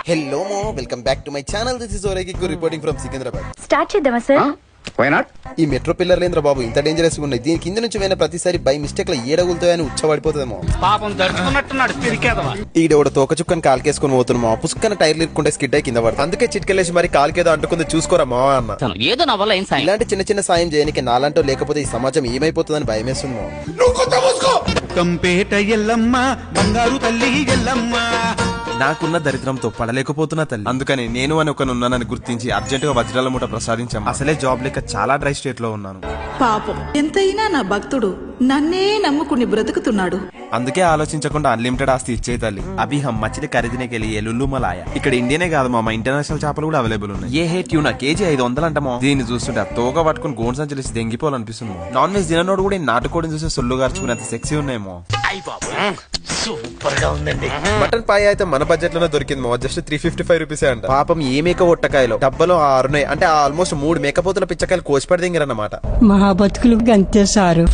Hello మో, welcome back to my channel. This is ఓరేకి reporting from Secunderabad. Start చేద్దామా sir? Why not? ఈ metro పిల్లర్లేంద్ర బాబు ఇంత డేంజరస్ గా ఉన్నాయి. దీని కింద నుంచి పోయిన ప్రతిసారి బై మిస్టేక్ లో ఏడగులుతాయని ఉచ్చబడిపోతుందేమో. పాపం దడుచుకున్నట్టున్నాడు పిరికేదవా. ఈడోడ తోక చుక్కని కాలుకేసుకుని పోతున్నామో, పుష్కన టైర్లు ఇరుక్కుంటే స్కిడ్ అయి కింద పడతాం. అందుకే చిట్కెళ్ళేసి మరి కాలుకేదో అంటుకుంది చూసుకోరా మా అన్న. ఏదో నా వల్ల ఏం సాయం. ఇలాంటి చిన్న చిన్న సాయం చేయడానికి నాలంటో లేకపోతే ఈ సమాజం ఏమైపోతుందని భయమేస్తుంది. కంపేట ఎల్లమ్మ బంగారు తల్లి ఎల్లమ్మ. నాకున్న దరిద్రంతో పడలేకపోతున్నా తల్లి. అందుకని నేను అని ఒకనున్నానని గుర్తించి అర్జెంట్ గా వజ్రాల మూట ప్రసాదించాము. అసలే జాబ్ లేక చాలా డ్రై స్టేట్ లో ఉన్నాను. పాపం ఎంతైనా నా భక్తుడు నన్నే నమ్ముకుని బ్రతుకుతున్నాడు. అందుకే ఆలోచించకుండా అన్లిమిటెడ్ ఆస్తి ఇచ్చే తల్లి. అభి హమ్ మచిలి ఖరీదునే కెళ్ళి లుల్లు మలాయ. ఇక్కడ ఇండియనే కాదు మా ఇంటర్నేషనల్ చేపలు కూడా అవైలబుల్ ఉన్నాయి. ఏ హే ట్యూనా కేజీ 500 అంటమో. దీన్ని చూస్తుంటే తోక పట్టుకుని గోన్ సంచలేసి దెంగిపోవాలనిపిస్తుంది. నాన్ వెజ్ తిననోడు కూడా నాటుకోడిని చూసి సొల్లు గార్చుకునేంత సెక్సీ ఉన్నాయేమో. సూపర్ గా ఉందండి. మటన్ పాయ అయితే మన బడ్జెట్ లోనే దొరికింది మా. జస్ట్ 355 రూపీసే అంట. పాపం ఏ మేక ఒట్టకాయలు డబ్బలో 6 అంటే ఆల్మోస్ట్ 3 మేకపోతుల పిచ్చకాయలు కోసిపడి దింగిరన్నమాట. మా బతుకులు అంతే సారు.